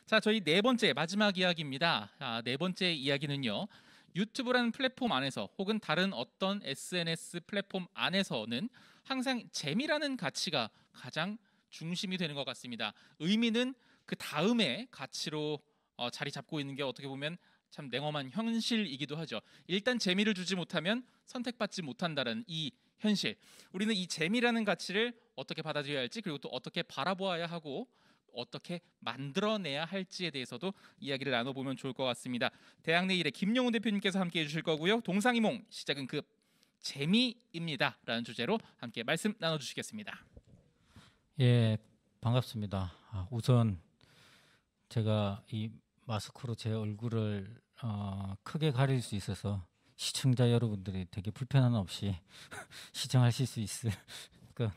자, 저희 네 번째 마지막 이야기입니다. 네 번째 이야기는요. 유튜브라는 플랫폼 안에서 혹은 다른 어떤 SNS 플랫폼 안에서는 항상 재미라는 가치가 가장 중심이 되는 것 같습니다. 의미는 그 다음에 가치로 자리 잡고 있는 게 어떻게 보면 참 냉엄한 현실이기도 하죠. 일단 재미를 주지 못하면 선택받지 못한다는 이 현실. 우리는 이 재미라는 가치를 어떻게 받아들여야 할지, 그리고 또 어떻게 바라보아야 하고 어떻게 만들어내야 할지에 대해서도 이야기를 나눠보면 좋을 것 같습니다. 대학 내일의 김영훈 대표님께서 함께 해주실 거고요. 동상이몽 시작은 급 재미입니다 라는 주제로 함께 말씀 나눠주시겠습니다. 예, 반갑습니다. 우선 제가 이 마스크로 제 얼굴을 크게 가릴 수 있어서 시청자 여러분들이 되게 불편함 없이 시청하실 수 있을 것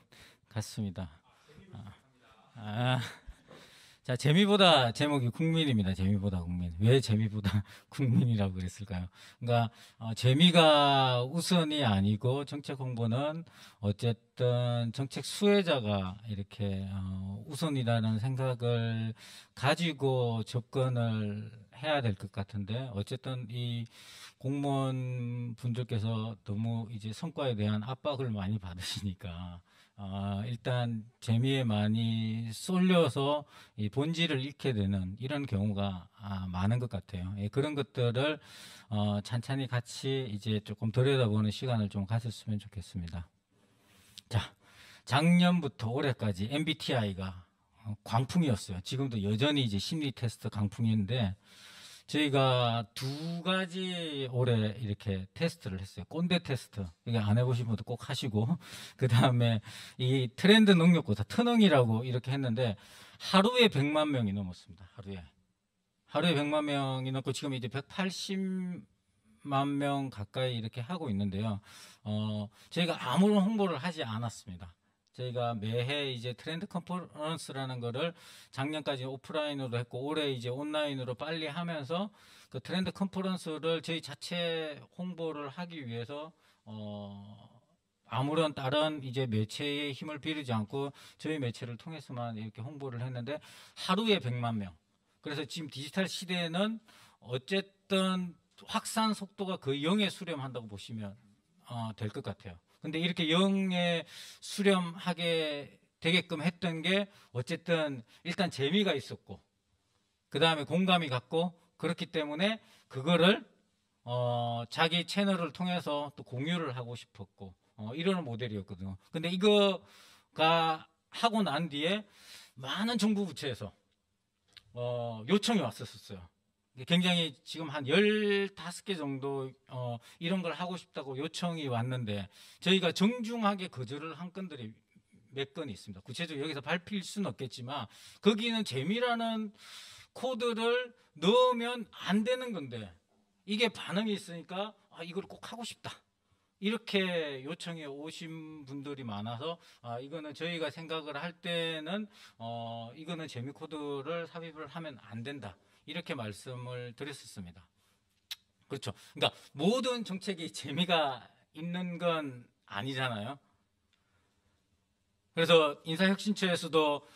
같습니다. 자, 재미보다 제목이 국민입니다. 재미보다 국민. 왜 재미보다 국민이라고 그랬을까요? 그러니까 재미가 우선이 아니고 정책 홍보는 어쨌든 정책 수혜자가 이렇게 우선이라는 생각을 가지고 접근을 해야 될 것 같은데, 어쨌든 이 공무원 분들께서 너무 이제 성과에 대한 압박을 많이 받으시니까 일단 재미에 많이 쏠려서 이 본질을 잃게 되는 이런 경우가 많은 것 같아요. 예, 그런 것들을 찬찬히 같이 이제 조금 들여다보는 시간을 좀 가졌으면 좋겠습니다. 자, 작년부터 올해까지 MBTI가 광풍이었어요. 지금도 여전히 이제 심리 테스트 강풍인데, 저희가 두 가지 올해 이렇게 테스트를 했어요. 꼰대 테스트. 이게 안 해보신 분도 꼭 하시고, 그 다음에 이 트렌드 능력고사, 트능이라고 이렇게 했는데, 하루에 100만 명이 넘었습니다. 하루에 100만 명이 넘고, 지금 이제 180만 명 가까이 이렇게 하고 있는데요. 저희가 아무런 홍보를 하지 않았습니다. 저희가 매해 이제 트렌드 컨퍼런스라는 거를 작년까지 오프라인으로 했고, 올해 이제 온라인으로 빨리 하면서 그 트렌드 컨퍼런스를 저희 자체 홍보를 하기 위해서 아무런 다른 이제 매체의 힘을 빌리지 않고 저희 매체를 통해서만 이렇게 홍보를 했는데, 하루에 100만 명. 그래서 지금 디지털 시대에는 어쨌든 확산 속도가 거의 0에 수렴한다고 보시면 될 것 같아요. 근데 이렇게 영에 수렴하게 되게끔 했던 게 어쨌든 일단 재미가 있었고, 그 다음에 공감이 갔고, 그렇기 때문에 그거를 자기 채널을 통해서 또 공유를 하고 싶었고, 이런 모델이었거든요. 근데 이거가 하고 난 뒤에 많은 정부 부처에서 요청이 왔었어요. 굉장히 지금 한 15개 정도 이런 걸 하고 싶다고 요청이 왔는데, 저희가 정중하게 거절을 한 건들이 몇 건 있습니다. 구체적으로 여기서 밝힐 수는 없겠지만, 거기는 재미라는 코드를 넣으면 안 되는 건데 이게 반응이 있으니까 이걸 꼭 하고 싶다, 이렇게 요청해 오신 분들이 많아서 이거는 저희가 생각을 할 때는 이거는 재미 코드를 삽입을 하면 안 된다, 이렇게 말씀을 드렸었습니다. 그렇죠. 그러니까 모든 정책이 재미가 있는 건 아니잖아요. 그래서 인사혁신처에서도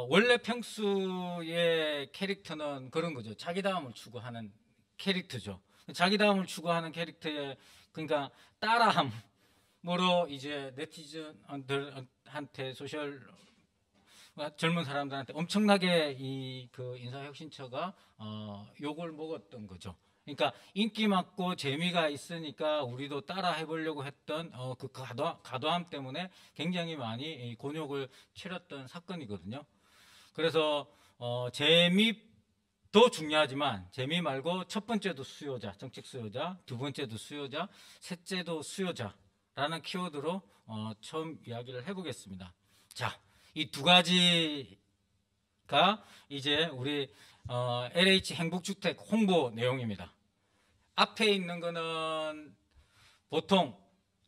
원래 평소의 캐릭터는 그런 거죠. 자기다움을 추구하는 캐릭터죠. 자기다움을 추구하는 캐릭터에, 그러니까 따라함으로 이제 네티즌들한테 젊은 사람들한테 엄청나게 이 그 인사혁신처가 욕을 먹었던 거죠. 그러니까 인기 많고 재미가 있으니까 우리도 따라 해보려고 했던 그 과도함 때문에 굉장히 많이 곤욕을 치렀던 사건이거든요. 그래서 재미도 중요하지만 재미 말고 첫 번째도 수요자, 정책 수요자, 두 번째도 수요자, 셋째도 수요자라는 키워드로 처음 이야기를 해보겠습니다. 자, 이 두 가지가 이제 우리 LH 행복주택 홍보 내용입니다. 앞에 있는 거는 보통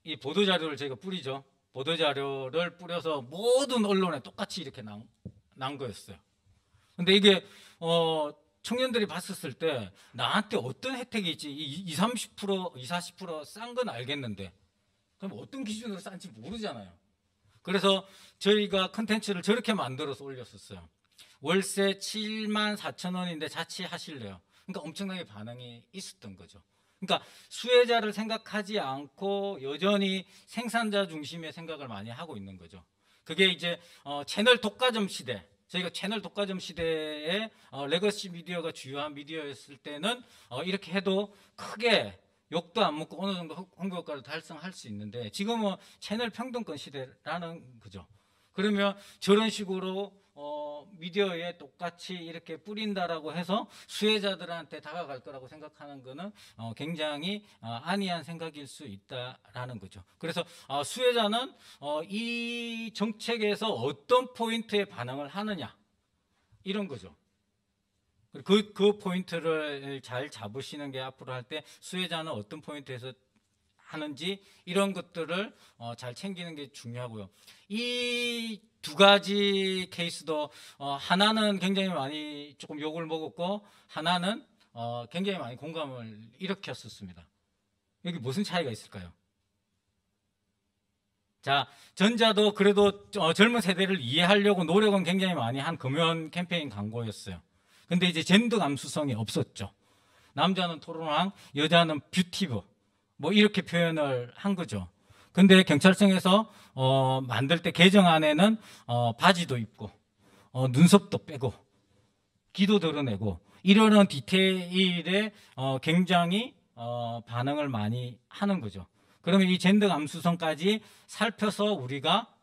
이 보도자료를 저희가 뿌리죠. 보도자료를 뿌려서 모든 언론에 똑같이 이렇게 난 거였어요. 근데 이게 청년들이 봤었을 때 나한테 어떤 혜택이 있지, 20, 30%, 20, 40%싼 건 알겠는데 그럼 어떤 기준으로 싼지 모르잖아요. 그래서 저희가 컨텐츠를 저렇게 만들어서 올렸었어요. 월세 74,000원인데 자취하실래요? 그러니까 엄청나게 반응이 있었던 거죠. 그러니까 수혜자를 생각하지 않고 여전히 생산자 중심의 생각을 많이 하고 있는 거죠. 그게 이제 채널 독과점 시대, 저희가 채널 독과점 시대에 레거시 미디어가 주요한 미디어였을 때는 이렇게 해도 크게 욕도 안 먹고 어느 정도 홍보 효과를 달성할 수 있는데 지금은 채널 평등권 시대라는 거죠. 그러면 저런 식으로 미디어에 똑같이 이렇게 뿌린다라고 해서 수혜자들한테 다가갈 거라고 생각하는 거는 굉장히 안이한 생각일 수 있다라는 거죠. 그래서 수혜자는 이 정책에서 어떤 포인트에 반응을 하느냐 이런 거죠. 그 포인트를 잘 잡으시는 게 앞으로 할 때 수혜자는 어떤 포인트에서 하는지 이런 것들을 잘 챙기는 게 중요하고요. 이 두 가지 케이스도 하나는 굉장히 많이 조금 욕을 먹었고 하나는 굉장히 많이 공감을 일으켰었습니다. 여기 무슨 차이가 있을까요? 자, 전자도 그래도 젊은 세대를 이해하려고 노력은 굉장히 많이 한 금연 캠페인 광고였어요. 근데 이제 젠더 감수성이 없었죠. 남자는 토론왕, 여자는 뷰티브 뭐 이렇게 표현을 한 거죠. 근데 경찰청에서 만들 때 개정안에는 바지도 입고 눈썹도 빼고 귀도 드러내고 이러는 디테일에 굉장히 반응을 많이 하는 거죠. 그러면 이 젠더 감수성까지 살펴서 우리가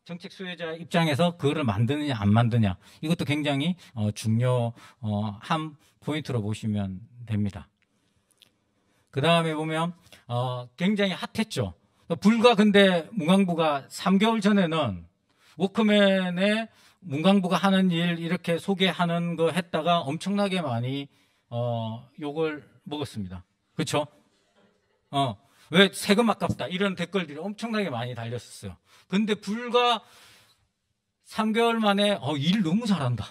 정책 수혜자 입장에서 그거를 만드느냐 안 만드냐 이것도 굉장히 중요한 포인트로 보시면 됩니다. 그 다음에 보면 굉장히 핫했죠. 불과 근데 문광부가 3개월 전에는 워크맨의 문광부가 하는 일 이렇게 소개하는 거 했다가 엄청나게 많이 욕을 먹었습니다. 그렇죠? 왜 세금 아깝다 이런 댓글들이 엄청나게 많이 달렸었어요. 근데 불과 3개월 만에 일 너무 잘한다.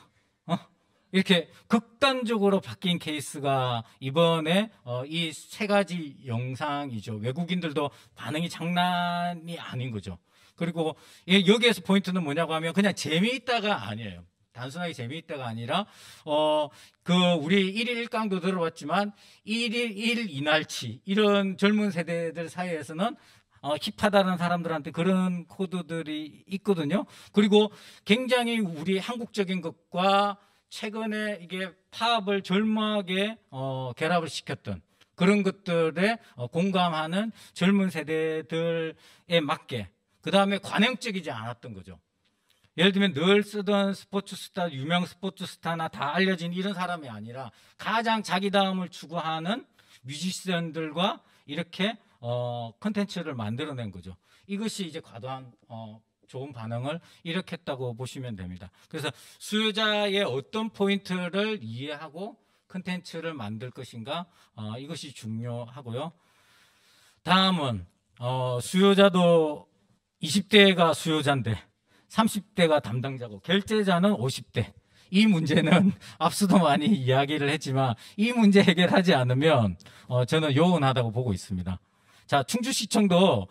이렇게 극단적으로 바뀐 케이스가 이번에 이 세 가지 영상이죠. 외국인들도 반응이 장난이 아닌 거죠. 그리고 여기에서 포인트는 뭐냐고 하면 그냥 재미있다가 아니에요. 단순하게 재미있다가 아니라 우리 1일 1강도 들어봤지만 1일 1 이날치 이런 젊은 세대들 사이에서는 힙하다는 사람들한테 그런 코드들이 있거든요. 그리고 굉장히 우리 한국적인 것과 최근에 이게 팝을 절묘하게 결합을 시켰던 그런 것들에 공감하는 젊은 세대들에 맞게 그 다음에 관행적이지 않았던 거죠. 예를 들면 늘 쓰던 스포츠 스타, 유명 스포츠 스타나 다 알려진 이런 사람이 아니라 가장 자기다움을 추구하는 뮤지션들과 이렇게 컨텐츠를 만들어낸 거죠. 이것이 이제 과도한 좋은 반응을 일으켰다고 보시면 됩니다. 그래서 수요자의 어떤 포인트를 이해하고 컨텐츠를 만들 것인가 이것이 중요하고요. 다음은 수요자도 20대가 수요자인데 30대가 담당자고 결제자는 50대. 이 문제는 앞서도 많이 이야기를 했지만 이 문제 해결하지 않으면 저는 요원하다고 보고 있습니다. 자, 충주시청도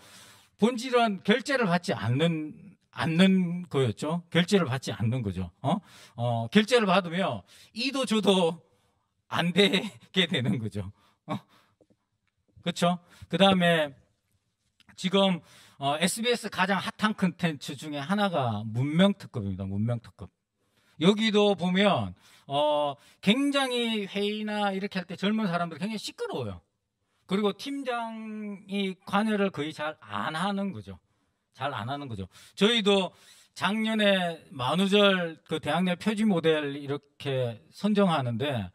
본질은 결제를 받지 않는 거였죠. 결제를 받지 않는 거죠. 결제를 받으면 이도 저도 안 되게 되는 거죠. 그렇죠? 그 다음에 지금 SBS 가장 핫한 컨텐츠 중에 하나가 문명특급입니다. 문명특급. 여기도 보면 굉장히 회의나 이렇게 할 때 젊은 사람들 굉장히 시끄러워요. 그리고 팀장이 관여를 거의 잘 안 하는 거죠. 잘 안 하는 거죠. 저희도 작년에 만우절 그 대학내 표지 모델 이렇게 선정하는데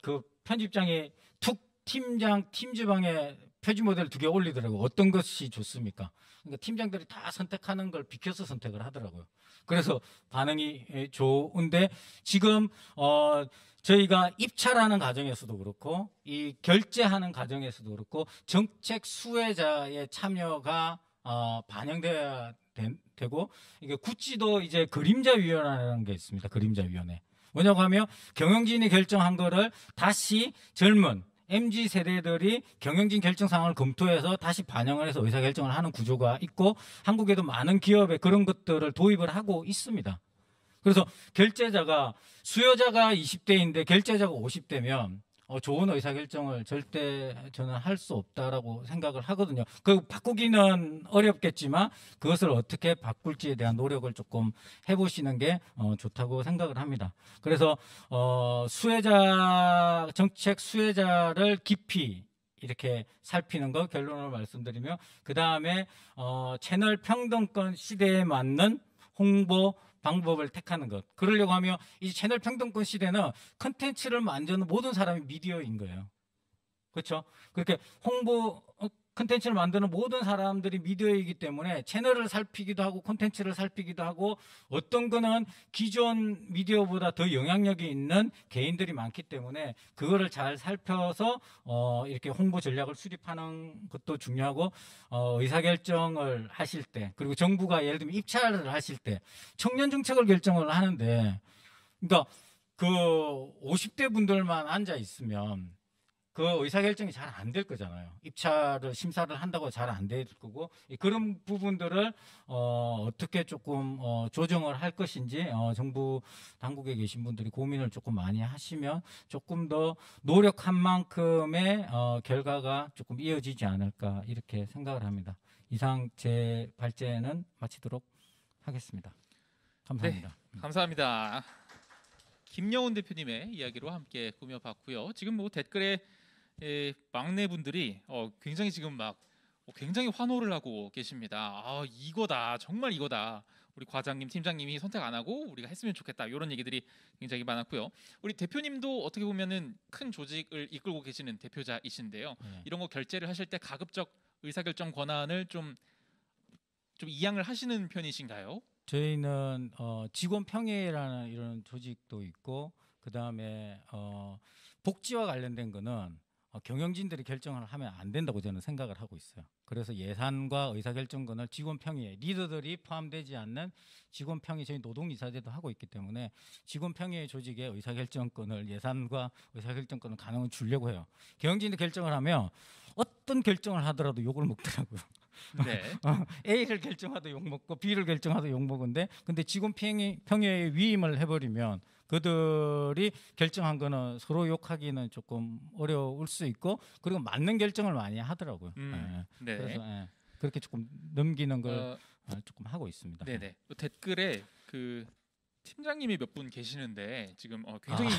그 편집장이 툭 팀장 팀지방에 표지 모델 2개 올리더라고요. 어떤 것이 좋습니까? 그러니까 팀장들이 다 선택하는 걸 비켜서 선택을 하더라고요. 그래서 반응이 좋은데 지금 저희가 입찰하는 과정에서도 그렇고 이 결제하는 과정에서도 그렇고 정책 수혜자의 참여가 반영돼야 되고 이게 구찌도 이제 그림자위원회라는 게 있습니다. 그림자위원회. 뭐냐고 하면 경영진이 결정한 거를 다시 젊은 MZ 세대들이 경영진 결정 사항을 검토해서 다시 반영을 해서 의사결정을 하는 구조가 있고 한국에도 많은 기업에 그런 것들을 도입을 하고 있습니다. 그래서 결제자가 수요자가 20대인데 결제자가 50대면 좋은 의사결정을 절대 저는 할 수 없다라고 생각을 하거든요. 그 바꾸기는 어렵겠지만 그것을 어떻게 바꿀지에 대한 노력을 조금 해보시는 게 좋다고 생각을 합니다. 그래서 정책 수혜자를 깊이 이렇게 살피는 거 결론을 말씀드리며 그 다음에 채널 평등권 시대에 맞는 홍보 방법을 택하는 것. 그러려고 하면 이 채널 평등권 시대는 컨텐츠를 만드는 모든 사람이 미디어인 거예요. 그렇죠? 그렇게 홍보 컨텐츠를 만드는 모든 사람들이 미디어이기 때문에 채널을 살피기도 하고 콘텐츠를 살피기도 하고 어떤 거는 기존 미디어보다 더 영향력이 있는 개인들이 많기 때문에 그거를 잘 살펴서 이렇게 홍보 전략을 수립하는 것도 중요하고 의사결정을 하실 때 그리고 정부가 예를 들면 입찰을 하실 때 청년 정책을 결정을 하는데 그러니까 그 50대 분들만 앉아 있으면 그 의사결정이 잘 안 될 거잖아요. 입찰을 심사를 한다고 잘 안 될 거고 그런 부분들을 어떻게 조금 조정을 할 것인지 정부 당국에 계신 분들이 고민을 조금 많이 하시면 조금 더 노력한 만큼의 결과가 조금 이어지지 않을까 이렇게 생각을 합니다. 이상 제 발제는 마치도록 하겠습니다. 감사합니다. 네, 감사합니다. 김여운 대표님의 이야기로 함께 꾸며봤고요. 지금 뭐 댓글에 막내 분들이 굉장히 지금 막 굉장히 환호를 하고 계십니다. 아, 이거다, 정말 이거다. 우리 과장님, 팀장님이 선택 안 하고 우리가 했으면 좋겠다. 이런 얘기들이 굉장히 많았고요. 우리 대표님도 어떻게 보면은 큰 조직을 이끌고 계시는 대표자이신데요. 이런 거 결제를 하실 때 가급적 의사결정 권한을 좀 이양을 하시는 편이신가요? 저희는 직원 평의라는 이런 조직도 있고 그 다음에 복지와 관련된 거는 경영진들이 결정을 하면 안 된다고 저는 생각을 하고 있어요. 그래서 예산과 의사결정권을 직원 평의에 리더들이 포함되지 않는 직원 평의 저희 노동이사제도 하고 있기 때문에 직원 평의 조직의 의사결정권을 예산과 의사결정권을 가능은 주려고 해요. 경영진이 결정을 하면 어떤 결정을 하더라도 욕을 먹더라고요. 네. A를 결정하도 욕먹고 B를 결정하도 욕먹은데 근데 직원 평의에 위임을 해버리면 그들이 결정한 거는 서로 욕하기는 조금 어려울 수 있고 그리고 맞는 결정을 많이 하더라고요. 네. 그래서 그렇게 조금 넘기는 걸 조금 하고 있습니다. 네네. 댓글에 그 팀장님이 몇 분 계시는데 지금 굉장히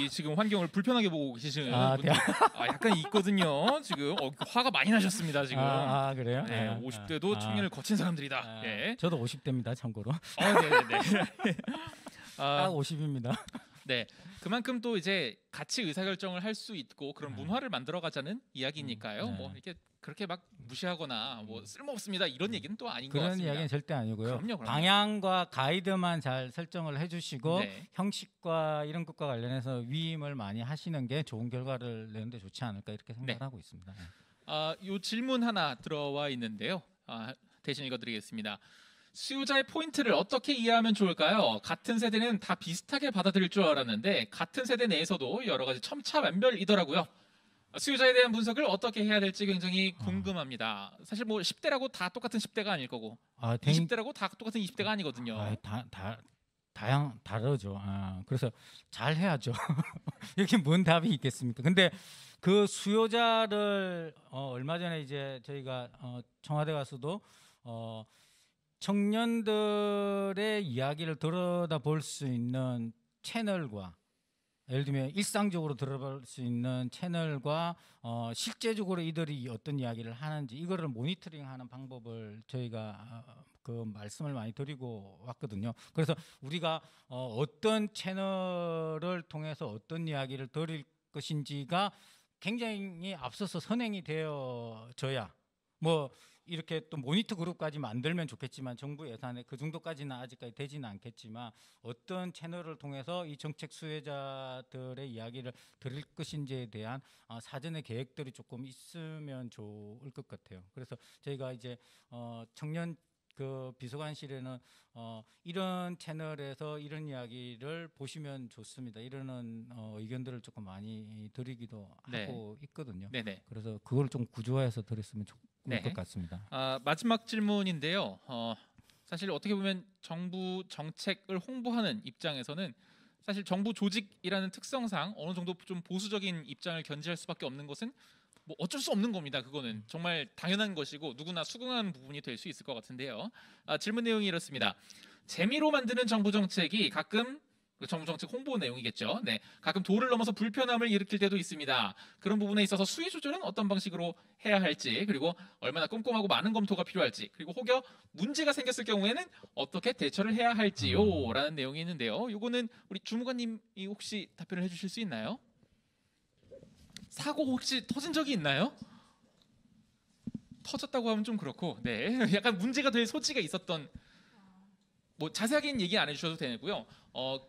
이 지금 환경을 불편하게 보고 계시는 분들 약간 있거든요. 지금 화가 많이 나셨습니다. 지금. 그래요? 네, 50대도 청년을 거친 사람들이다. 네. 저도 50대입니다. 참고로. 네네네. 딱 50입니다. 네, 그만큼 또 이제 같이 의사결정을 할 수 있고 그런 문화를 만들어가자는 이야기니까요. 뭐 이렇게 그렇게 막 무시하거나 뭐 쓸모없습니다 이런 얘기는 또 아닌 것 그런 같습니다. 이야기는 절대 아니고요. 그럼요. 방향과 가이드만 잘 설정을 해주시고 네. 형식과 이런 것과 관련해서 위임을 많이 하시는 게 좋은 결과를 내는데 좋지 않을까 이렇게 생각을 하고 있습니다. 요 질문 하나 들어와 있는데요. 대신 읽어드리겠습니다. 수요자의 포인트를 어떻게 이해하면 좋을까요? 같은 세대는 다 비슷하게 받아들일 줄 알았는데 같은 세대 내에서도 여러 가지 첨차만별이더라고요. 수요자에 대한 분석을 어떻게 해야 될지 굉장히 궁금합니다. 사실 뭐 10대라고 다 똑같은 10대가 아닐 거고 20대라고 다 똑같은 20대가 아니거든요. 다르죠. 그래서 잘 해야죠. 이렇게 뭔 답이 있겠습니까? 근데 그 수요자를 얼마 전에 이제 저희가 청와대 가서도 청년들의 이야기를 들여다볼 수 있는 채널과 예를 들면 일상적으로 들어볼 수 있는 채널과 실제적으로 이들이 어떤 이야기를 하는지 이거를 모니터링하는 방법을 저희가 그 말씀을 많이 드리고 왔거든요. 그래서 우리가 어떤 채널을 통해서 어떤 이야기를 드릴 것인지가 굉장히 앞서서 선행이 되어져야 뭐 이렇게 또 모니터 그룹까지 만들면 좋겠지만 정부 예산에 그 정도까지는 아직까지 되지는 않겠지만 어떤 채널을 통해서 이 정책 수혜자들의 이야기를 들을 것인지에 대한 사전의 계획들이 조금 있으면 좋을 것 같아요. 그래서 저희가 이제 청년 그 비서관실에는 이런 채널에서 이런 이야기를 보시면 좋습니다. 이러는 의견들을 조금 많이 드리기도 하고 있거든요. 네네. 그래서 그걸 좀 구조화해서 드렸으면 좋을 것 같습니다. 마지막 질문인데요. 사실 어떻게 보면 정부 정책을 홍보하는 입장에서는 사실 정부 조직이라는 특성상 어느 정도 좀 보수적인 입장을 견지할 수밖에 없는 것은 뭐 어쩔 수 없는 겁니다. 그거는 정말 당연한 것이고 누구나 수긍하는 부분이 될 수 있을 것 같은데요. 질문 내용이 이렇습니다. 재미로 만드는 정부 정책이 가끔 정부 정책 홍보 내용이겠죠. 네, 가끔 도를 넘어서 불편함을 일으킬 때도 있습니다. 그런 부분에 있어서 수위 조절은 어떤 방식으로 해야 할지, 그리고 얼마나 꼼꼼하고 많은 검토가 필요할지, 그리고 혹여 문제가 생겼을 경우에는 어떻게 대처를 해야 할지요라는 내용이 있는데요. 이거는 우리 주무관님이 혹시 답변을 해주실 수 있나요? 사고 혹시 터진 적이 있나요? 터졌다고 하면 좀 그렇고, 네, 약간 문제가 될 소지가 있었던. 뭐 자세하게는 얘기 안 해주셔도 되고요.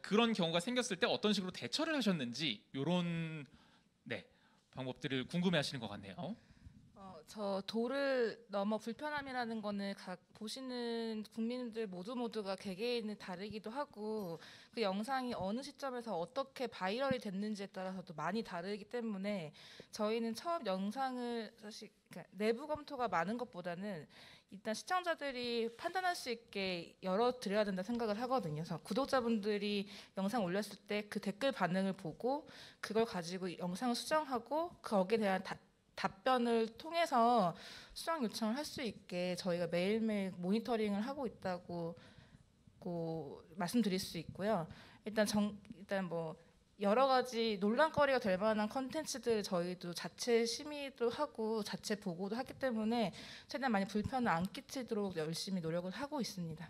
그런 경우가 생겼을 때 어떤 식으로 대처를 하셨는지 이런 네, 방법들을 궁금해하시는 것 같네요. 저 도를 넘어 불편함이라는 거는 각 보시는 국민들 모두가 개개인은 다르기도 하고 그 영상이 어느 시점에서 어떻게 바이럴이 됐는지에 따라서도 많이 다르기 때문에 저희는 처음 영상을 사실 그러니까 내부 검토가 많은 것보다는 일단 시청자들이 판단할 수 있게 열어드려야 된다 생각을 하거든요. 그래서 구독자분들이 영상 올렸을 때 그 댓글 반응을 보고 그걸 가지고 영상을 수정하고 거기에 대한 답변을 통해서 수정 요청을 할 수 있게 저희가 매일매일 모니터링을 하고 있다고 말씀드릴 수 있고요. 일단 뭐 여러 가지 논란거리가 될 만한 컨텐츠들 저희도 자체 심의도 하고 자체 보고도 하기 때문에 최대한 많이 불편을 안 끼치도록 열심히 노력을 하고 있습니다.